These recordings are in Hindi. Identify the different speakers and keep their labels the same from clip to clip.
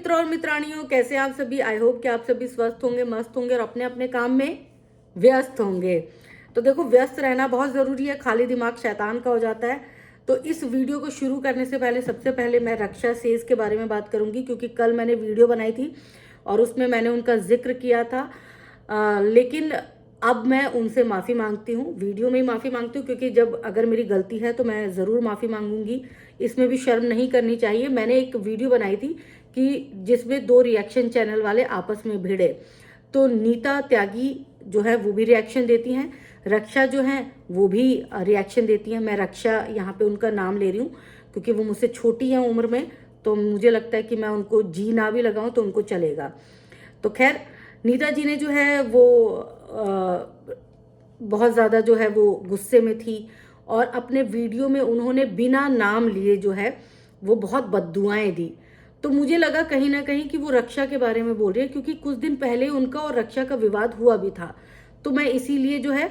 Speaker 1: मित्र और मित्रानियों, कैसे आप सभी। आई होप कि आप सभी स्वस्थ होंगे, मस्त होंगे और अपने अपने काम में व्यस्त होंगे। तो देखो, व्यस्त रहना बहुत ज़रूरी है, खाली दिमाग शैतान का हो जाता है। तो इस वीडियो को शुरू करने से पहले सबसे पहले मैं रक्षा सेज के बारे में बात करूंगी, क्योंकि कल मैंने वीडियो बनाई थी और उसमें मैंने उनका जिक्र किया था। लेकिन अब मैं उनसे माफ़ी मांगती हूँ, वीडियो में ही माफ़ी मांगती हूँ, क्योंकि जब अगर मेरी गलती है तो मैं ज़रूर माफ़ी मांगूंगी। इसमें भी शर्म नहीं करनी चाहिए। मैंने एक वीडियो बनाई थी कि जिसमें दो रिएक्शन चैनल वाले आपस में भिड़े, तो नीता त्यागी जो है वो भी रिएक्शन देती हैं, रक्षा जो है वो भी रिएक्शन देती हैं। मैं रक्षा यहाँ पे उनका नाम ले रही हूँ क्योंकि वो मुझसे छोटी हैं उम्र में, तो मुझे लगता है कि मैं उनको जी ना भी लगाऊं तो उनको चलेगा। तो खैर, नीता जी ने जो है वो बहुत ज़्यादा जो है वो गुस्से में थी और अपने वीडियो में उन्होंने बिना नाम लिए जो है वो बहुत बद्दुआएं दी। तो मुझे लगा कहीं ना कहीं कि वो रक्षा के बारे में बोल रही है, क्योंकि कुछ दिन पहले उनका और रक्षा का विवाद हुआ भी था। तो मैं इसीलिए जो है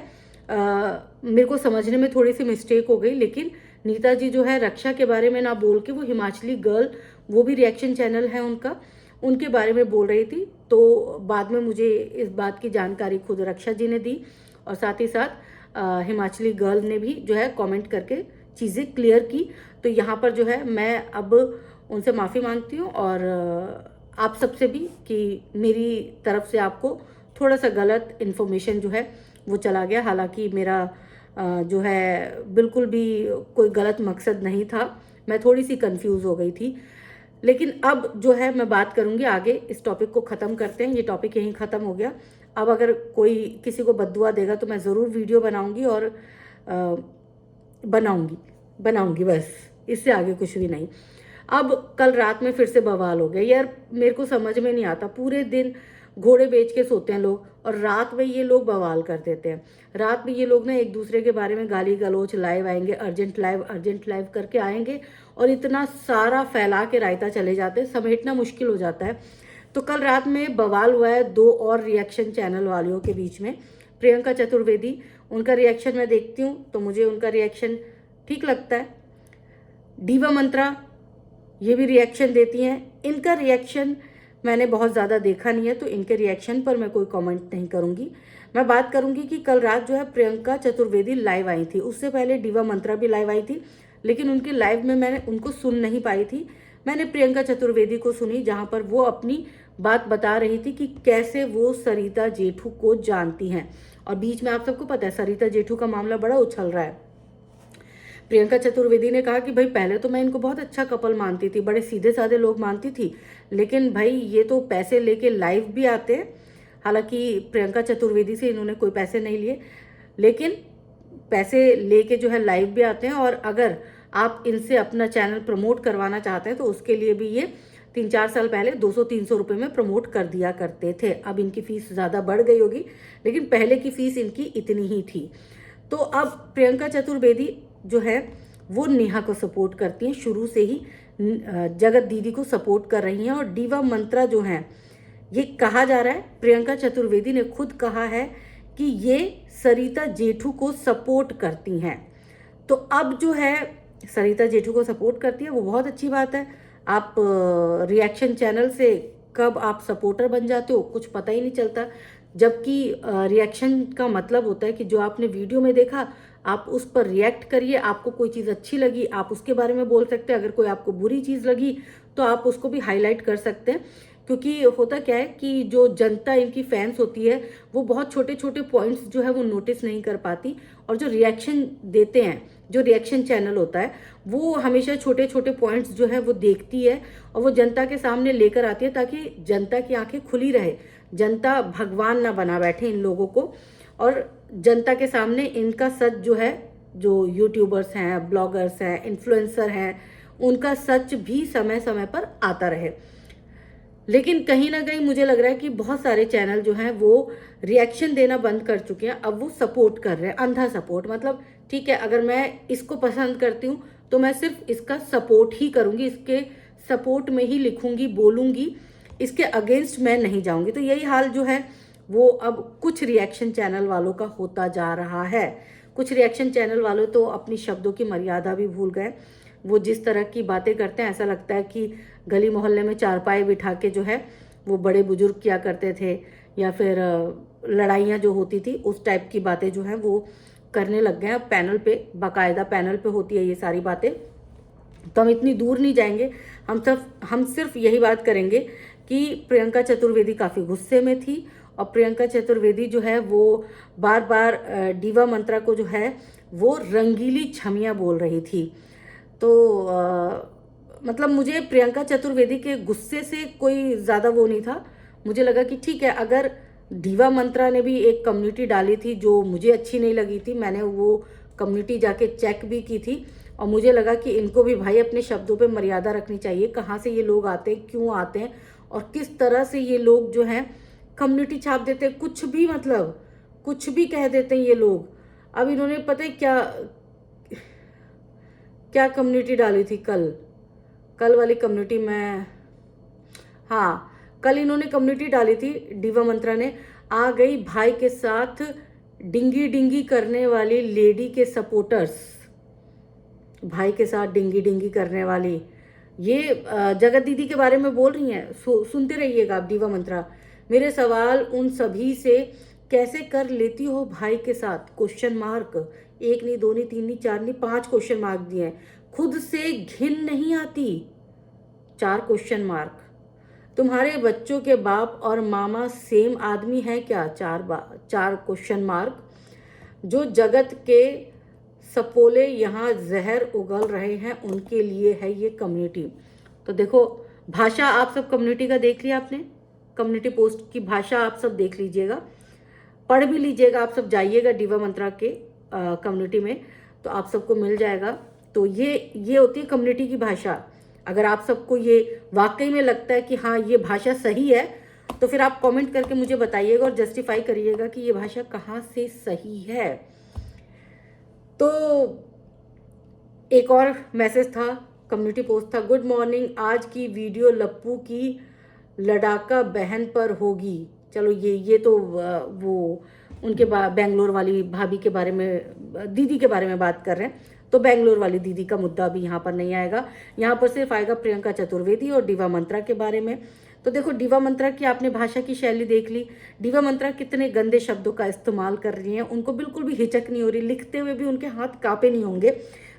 Speaker 1: मेरे को समझने में थोड़ी सी मिस्टेक हो गई। लेकिन नीता जी जो है रक्षा के बारे में ना बोल के वो हिमाचली गर्ल, वो भी रिएक्शन चैनल है उनका, उनके बारे में बोल रही थी। तो बाद में मुझे इस बात की जानकारी खुद रक्षा जी ने दी और साथ ही साथ हिमाचली गर्ल ने भी जो है कमेंट करके चीज़ें क्लियर की। तो यहाँ पर जो है मैं अब उनसे माफ़ी मांगती हूँ और आप सबसे भी कि मेरी तरफ से आपको थोड़ा सा गलत इन्फॉर्मेशन जो है वो चला गया। हालांकि मेरा जो है बिल्कुल भी कोई गलत मकसद नहीं था, मैं थोड़ी सी कंफ्यूज हो गई थी। लेकिन अब जो है मैं बात करूंगी आगे। इस टॉपिक को ख़त्म करते हैं, ये टॉपिक यहीं ख़त्म हो गया। अब अगर कोई किसी को बद्दुआ देगा तो मैं ज़रूर वीडियो बनाऊंगी और बनाऊंगी बनाऊंगी, बस इससे आगे कुछ भी नहीं। अब कल रात में फिर से बवाल हो गया यार। मेरे को समझ में नहीं आता, पूरे दिन घोड़े बेच के सोते हैं लोग और रात में ये लोग बवाल कर देते हैं। रात में ये लोग ना एक दूसरे के बारे में गाली गलोच, लाइव आएंगे, अर्जेंट लाइव करके आएंगे और इतना सारा फैला के रायता चले जाते हैं, समेटना मुश्किल हो जाता है। तो कल रात में बवाल हुआ है दो और रिएक्शन चैनल वालों के बीच में। प्रियंका चतुर्वेदी, उनका रिएक्शन मैं देखती हूँ तो मुझे उनका रिएक्शन ठीक लगता है। डीवा मंत्रा ये भी रिएक्शन देती हैं। इनका रिएक्शन मैंने बहुत ज़्यादा देखा नहीं है, तो इनके रिएक्शन पर मैं कोई कमेंट नहीं करूँगी। मैं बात करूँगी कि कल रात जो है प्रियंका चतुर्वेदी लाइव आई थी, उससे पहले डीवा मंत्रा भी लाइव आई थी, लेकिन उनके लाइव में मैंने उनको सुन नहीं पाई थी। मैंने प्रियंका चतुर्वेदी को सुनी, जहाँ पर वो अपनी बात बता रही थी कि कैसे वो सरिता जेठू को जानती हैं। और बीच में आप सबको पता है सरिता जेठू का मामला बड़ा उछल रहा है। प्रियंका चतुर्वेदी ने कहा कि भाई पहले तो मैं इनको बहुत अच्छा कपल मानती थी, बड़े सीधे साधे लोग मानती थी, लेकिन भाई ये तो पैसे लेके लाइव भी आते हैं। हालांकि प्रियंका चतुर्वेदी से इन्होंने कोई पैसे नहीं लिए, लेकिन पैसे लेके जो है लाइव भी आते हैं। और अगर आप इनसे अपना चैनल प्रमोट करवाना चाहते हैं तो उसके लिए भी ये 3-4 साल पहले 200-300 रुपये में प्रमोट कर दिया करते थे। अब इनकी फीस ज़्यादा बढ़ गई होगी, लेकिन पहले की फीस इनकी इतनी ही थी। तो अब प्रियंका चतुर्वेदी जो है वो नेहा को सपोर्ट करती हैं, शुरू से ही जगत दीदी को सपोर्ट कर रही हैं। और डीवा मंत्रा जो हैं, ये कहा जा रहा है, प्रियंका चतुर्वेदी ने खुद कहा है कि ये सरिता जेठू को सपोर्ट करती हैं। तो अब जो है सरिता जेठू को सपोर्ट करती है वो बहुत अच्छी बात है। आप रिएक्शन चैनल से कब आप सपोर्टर बन जाते हो कुछ पता ही नहीं चलता। जबकि रिएक्शन का मतलब होता है कि जो आपने वीडियो में देखा आप उस पर रिएक्ट करिए। आपको कोई चीज़ अच्छी लगी आप उसके बारे में बोल सकते हैं, अगर कोई आपको बुरी चीज़ लगी तो आप उसको भी हाईलाइट कर सकते हैं। क्योंकि होता क्या है कि जो जनता इनकी फैंस होती है वो बहुत छोटे छोटे पॉइंट्स जो है वो नोटिस नहीं कर पाती, और जो रिएक्शन देते हैं, जो रिएक्शन चैनल होता है वो हमेशा छोटे छोटे पॉइंट्स जो है वो देखती है और वो जनता के सामने लेकर आती है, ताकि जनता की आंखें खुली रहे, जनता भगवान ना बना बैठे इन लोगों को, और जनता के सामने इनका सच जो है, जो यूट्यूबर्स हैं, ब्लॉगर्स हैं, इन्फ्लुएंसर हैं, उनका सच भी समय समय पर आता रहे। लेकिन कहीं ना कहीं मुझे लग रहा है कि बहुत सारे चैनल जो हैं वो रिएक्शन देना बंद कर चुके हैं, अब वो सपोर्ट कर रहे हैं, अंधा सपोर्ट। मतलब ठीक है, अगर मैं इसको पसंद करती हूँ तो मैं सिर्फ इसका सपोर्ट ही करूँगी, इसके सपोर्ट में ही लिखूँगी, बोलूँगी, इसके अगेंस्ट मैं नहीं जाऊँगी। तो यही हाल जो है वो अब कुछ रिएक्शन चैनल वालों का होता जा रहा है। कुछ रिएक्शन चैनल वालों तो अपनी शब्दों की मर्यादा भी भूल गए। वो जिस तरह की बातें करते हैं ऐसा लगता है कि गली मोहल्ले में चारपाई बिठा के जो है वो बड़े बुजुर्ग किया करते थे, या फिर लड़ाइयाँ जो होती थी उस टाइप की बातें जो हैं वो करने लग गए हैं। अब पैनल पे, बाकायदा पैनल पे होती है ये सारी बातें। तो हम इतनी दूर नहीं जाएंगे, हम सिर्फ यही बात करेंगे कि प्रियंका चतुर्वेदी काफ़ी गुस्से में थी, और प्रियंका चतुर्वेदी जो है वो बार बार डीवा मंत्रा को जो है वो रंगीली छमियाँ बोल रही थी। तो मतलब मुझे प्रियंका चतुर्वेदी के गुस्से से कोई ज़्यादा वो नहीं था। मुझे लगा कि ठीक है, अगर डीवा मंत्रा ने भी एक कम्युनिटी डाली थी जो मुझे अच्छी नहीं लगी थी, मैंने वो कम्युनिटी जाके चेक भी की थी, और मुझे लगा कि इनको भी भाई अपने शब्दों पे मर्यादा रखनी चाहिए। कहाँ से ये लोग आते हैं, क्यों आते हैं, और किस तरह से ये लोग जो हैं कम्युनिटी छाप देते हैं, कुछ भी, मतलब कुछ भी कह देते हैं ये लोग। अब इन्होंने पता है क्या क्या कम्युनिटी डाली थी कल वाली कम्युनिटी में, हाँ, कल इन्होंने कम्युनिटी डाली थी डीवा मंत्रा ने, आ गई भाई के साथ डिंगी डिंगी करने वाली लेडी के सपोर्टर्स। भाई के साथ डिंगी डिंगी करने वाली ये जगत दीदी के बारे में बोल रही हैं। सुनते रहिएगा आप डीवा मंत्रा। मेरे सवाल उन सभी से, कैसे कर लेती हो भाई के साथ, क्वेश्चन मार्क। एक नहीं, दो नहीं, तीन नहीं, चार नहीं, 5 क्वेश्चन मार्क दिए हैं। खुद से घिन नहीं आती, 4 क्वेश्चन मार्क। तुम्हारे बच्चों के बाप और मामा सेम आदमी है क्या, 4 क्वेश्चन मार्क। जो जगत के सपोले यहाँ जहर उगल रहे हैं उनके लिए है ये कम्युनिटी। तो देखो, भाषा आप सब कम्युनिटी का देख लिया आपने, कम्युनिटी पोस्ट की भाषा आप सब देख लीजिएगा, पढ़ भी लीजिएगा। आप सब जाइएगा डीवा मंत्रा के कम्युनिटी में, तो आप सबको मिल जाएगा। तो ये होती है कम्युनिटी की भाषा। अगर आप सबको ये वाकई में लगता है कि हाँ ये भाषा सही है, तो फिर आप कमेंट करके मुझे बताइएगा और जस्टिफाई करिएगा कि ये भाषा कहाँ से सही है। तो एक और मैसेज था, कम्युनिटी पोस्ट था, गुड मॉर्निंग, आज की वीडियो लप्पू की लड़ाका बहन पर होगी। चलो ये तो वो उनके बेंगलोर वाली भाभी के बारे में, दीदी के बारे में बात कर रहे हैं, तो बेंगलोर वाली दीदी का मुद्दा भी यहाँ पर नहीं आएगा। यहाँ पर सिर्फ आएगा प्रियंका चतुर्वेदी और डीवा मंत्रा के बारे में। तो देखो, डीवा मंत्रा की आपने भाषा की शैली देख ली। डीवा मंत्रा कितने गंदे शब्दों का इस्तेमाल कर रही हैं, उनको बिल्कुल भी हिचक नहीं हो रही, लिखते हुए भी उनके हाथ कांपे नहीं होंगे।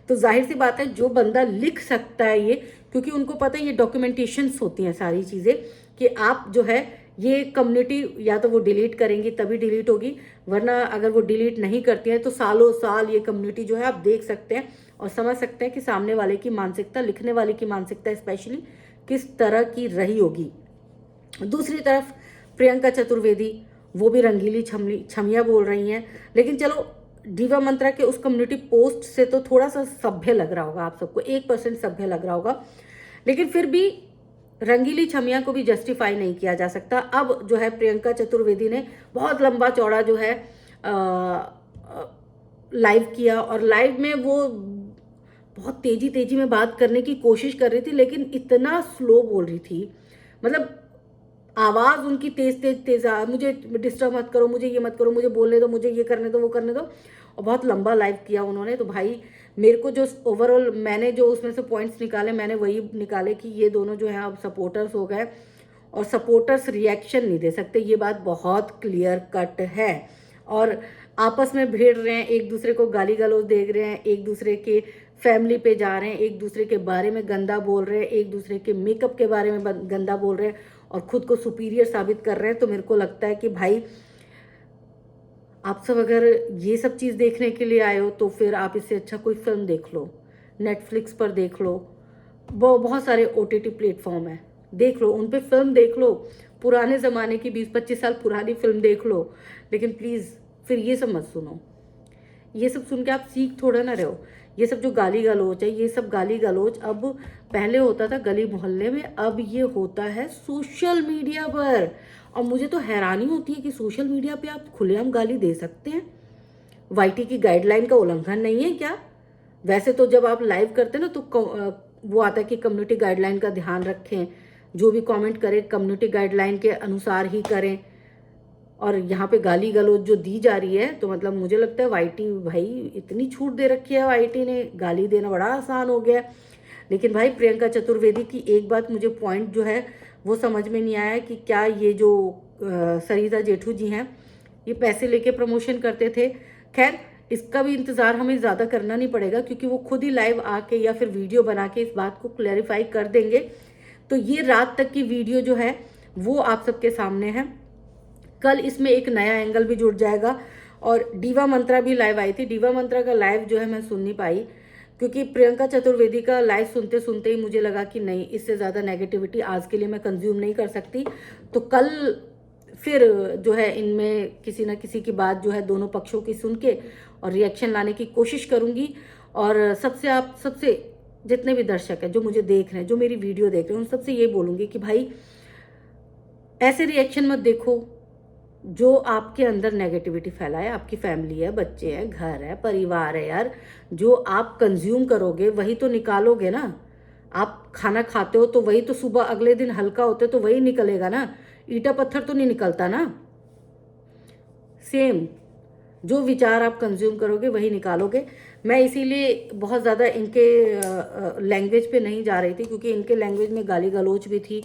Speaker 1: तो जाहिर सी बात है, जो बंदा लिख सकता है ये, क्योंकि उनको पता है ये डॉक्यूमेंटेशंस होती हैं सारी चीज़ें, कि आप जो है ये कम्युनिटी या तो वो डिलीट करेंगी तभी डिलीट होगी, वरना अगर वो डिलीट नहीं करती हैं तो सालों साल ये कम्युनिटी जो है आप देख सकते हैं और समझ सकते हैं कि सामने वाले की मानसिकता, लिखने वाले की मानसिकता स्पेशली किस तरह की रही होगी। दूसरी तरफ प्रियंका चतुर्वेदी, वो भी रंगीली छमिया बोल रही हैं। लेकिन चलो, डीवा मंत्रा के उस कम्युनिटी पोस्ट से तो थोड़ा सा सभ्य लग रहा होगा आप सबको, 1% सभ्य लग रहा होगा, लेकिन फिर भी रंगीली छमिया को भी जस्टिफाई नहीं किया जा सकता। अब जो है प्रियंका चतुर्वेदी ने बहुत लंबा चौड़ा जो है लाइव किया, और लाइव में वो बहुत तेजी में बात करने की कोशिश कर रही थी, लेकिन इतना स्लो बोल रही थी, मतलब आवाज़ उनकी तेज मुझे डिस्टर्ब मत करो, मुझे ये मत करो, मुझे बोलने दो, मुझे ये करने दो, वो करने दो, और बहुत लंबा लाइव किया उन्होंने। तो भाई मेरे को जो ओवरऑल मैंने जो उसमें से पॉइंट्स निकाले, मैंने वही निकाले कि ये दोनों जो हैं अब सपोर्टर्स हो गए, और सपोर्टर्स रिएक्शन नहीं दे सकते, ये बात बहुत क्लियर कट है, और आपस में भिड़ रहे हैं, एक दूसरे को गाली गलौज दे रहे हैं, एक दूसरे के फैमिली पे जा रहे हैं, एक दूसरे के बारे में गंदा बोल रहे हैं, एक दूसरे के मेकअप के बारे में गंदा बोल रहे हैं, और खुद को सुपीरियर साबित कर रहे हैं। तो मेरे को लगता है कि भाई आप सब अगर ये सब चीज़ देखने के लिए आए हो, तो फिर आप इससे अच्छा कोई फिल्म देख लो, नेटफ्लिक्स पर देख लो, बहुत सारे OTT प्लेटफॉर्म है, देख लो, उन पे फिल्म देख लो, पुराने ज़माने की 20-25 साल पुरानी फिल्म देख लो, लेकिन प्लीज़ फिर ये सब मत सुनो। ये सब सुन के आप सीख थोड़ा ना रहे हो। ये सब जो गाली गलौज है, ये सब गाली गलौज अब पहले होता था गली मोहल्ले में, अब ये होता है सोशल मीडिया पर। और मुझे तो हैरानी होती है कि सोशल मीडिया पे आप खुलेआम गाली दे सकते हैं, YT की गाइडलाइन का उल्लंघन नहीं है क्या? वैसे तो जब आप लाइव करते हैं ना, तो वो आता है कि कम्युनिटी गाइडलाइन का ध्यान रखें, जो भी कमेंट करें कम्युनिटी गाइडलाइन के अनुसार ही करें, और यहाँ पे गाली गलौज जो दी जा रही है, तो मतलब मुझे लगता है YT भाई इतनी छूट दे रखी है, YT ने गाली देना बड़ा आसान हो गया है। लेकिन भाई प्रियंका चतुर्वेदी की एक बात मुझे पॉइंट जो है वो समझ में नहीं आया कि क्या ये जो सरिता जेठू जी हैं ये पैसे लेके प्रमोशन करते थे। खैर इसका भी इंतज़ार हमें ज़्यादा करना नहीं पड़ेगा, क्योंकि वो खुद ही लाइव आके या फिर वीडियो बना के इस बात को क्लैरिफाई कर देंगे। तो ये रात तक की वीडियो जो है वो आप सबके सामने है। कल इसमें एक नया एंगल भी जुड़ जाएगा। और डीवा मंत्रा भी लाइव आई थी। डीवा मंत्रा का लाइव जो है मैं सुन नहीं पाई, क्योंकि प्रियंका चतुर्वेदी का लाइव सुनते सुनते ही मुझे लगा कि नहीं, इससे ज़्यादा नेगेटिविटी आज के लिए मैं कंज्यूम नहीं कर सकती। तो कल फिर जो है इनमें किसी ना किसी की बात जो है दोनों पक्षों की सुन के और रिएक्शन लाने की कोशिश करूंगी। और सबसे जितने भी दर्शक हैं जो मुझे देख रहे हैं, जो मेरी वीडियो देख रहे हैं, उन सबसे ये बोलूंगी कि भाई ऐसे रिएक्शन मत देखो जो आपके अंदर नेगेटिविटी फैलाए। आपकी फैमिली है, बच्चे हैं, घर है, परिवार है यार। जो आप कंज्यूम करोगे वही तो निकालोगे ना। आप खाना खाते हो तो वही तो सुबह अगले दिन हल्का होते तो वही निकलेगा ना। ईटा पत्थर तो नहीं निकलता ना। सेम जो विचार आप कंज्यूम करोगे वही निकालोगे। मैं इसीलिए बहुत ज़्यादा इनके लैंग्वेज पे नहीं जा रही थी, क्योंकि इनके लैंग्वेज में गाली गलौज भी थी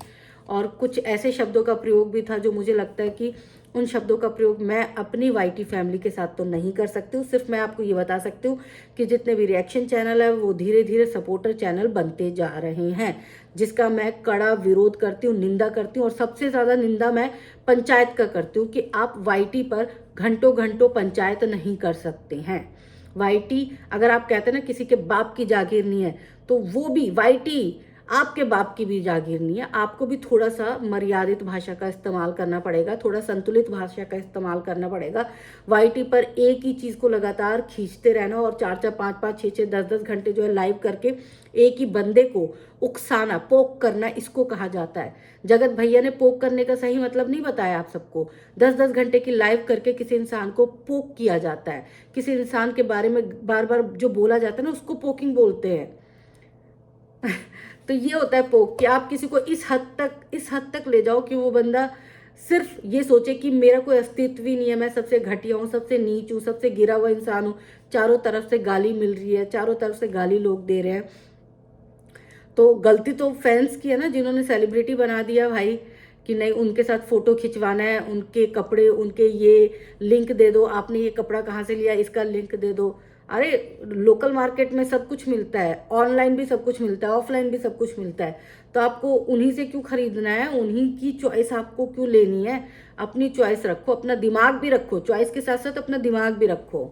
Speaker 1: और कुछ ऐसे शब्दों का प्रयोग भी था जो मुझे लगता है कि उन शब्दों का प्रयोग मैं अपनी वाईटी फैमिली के साथ तो नहीं कर सकती हूँ। सिर्फ मैं आपको ये बता सकती हूँ कि जितने भी रिएक्शन चैनल है वो धीरे धीरे सपोर्टर चैनल बनते जा रहे हैं, जिसका मैं कड़ा विरोध करती हूँ, निंदा करती हूँ। और सबसे ज़्यादा निंदा मैं पंचायत का करती हूँ कि आप वाईटी पर घंटों घंटों पंचायत नहीं कर सकते हैं। वाईटी अगर आप कहते हैं ना किसी के बाप की जागीर नहीं है, तो वो भी वाईटी आपके बाप की भी जागीर नहीं है। आपको भी थोड़ा सा मर्यादित भाषा का इस्तेमाल करना पड़ेगा, थोड़ा संतुलित भाषा का इस्तेमाल करना पड़ेगा। वाईटी पर एक ही चीज़ को लगातार खींचते रहना और 4-4, 5-5, 6-6, 10-10 घंटे जो है लाइव करके एक ही बंदे को उकसाना, पोक करना, इसको कहा जाता है। जगत भैया ने पोक करने का सही मतलब नहीं बताया आप सबको। 10-10 घंटे की लाइव करके किसी इंसान को पोक किया जाता है। किसी इंसान के बारे में बार बार जो बोला जाता है ना, उसको पोकिंग बोलते हैं। तो ये होता है पोक, कि आप किसी को इस हद तक ले जाओ कि वो बंदा सिर्फ ये सोचे कि मेरा कोई अस्तित्व ही नहीं है, मैं सबसे घटिया हूँ, सबसे नीच हूँ, सबसे गिरा हुआ इंसान हूँ। चारों तरफ से गाली मिल रही है, चारों तरफ से गाली लोग दे रहे हैं। तो गलती तो फैंस की है ना, जिन्होंने सेलिब्रिटी बना दिया भाई कि नहीं उनके साथ फोटो खिंचवाना है, उनके कपड़े, उनके ये लिंक दे दो, आपने ये कपड़ा कहाँ से लिया इसका लिंक दे दो। अरे लोकल मार्केट में सब कुछ मिलता है, ऑनलाइन भी सब कुछ मिलता है, ऑफलाइन भी सब कुछ मिलता है। तो आपको उन्हीं से क्यों खरीदना है, उन्हीं की चॉइस आपको क्यों लेनी है। अपनी चॉइस रखो, अपना दिमाग भी रखो, चॉइस के साथ साथ अपना दिमाग भी रखो।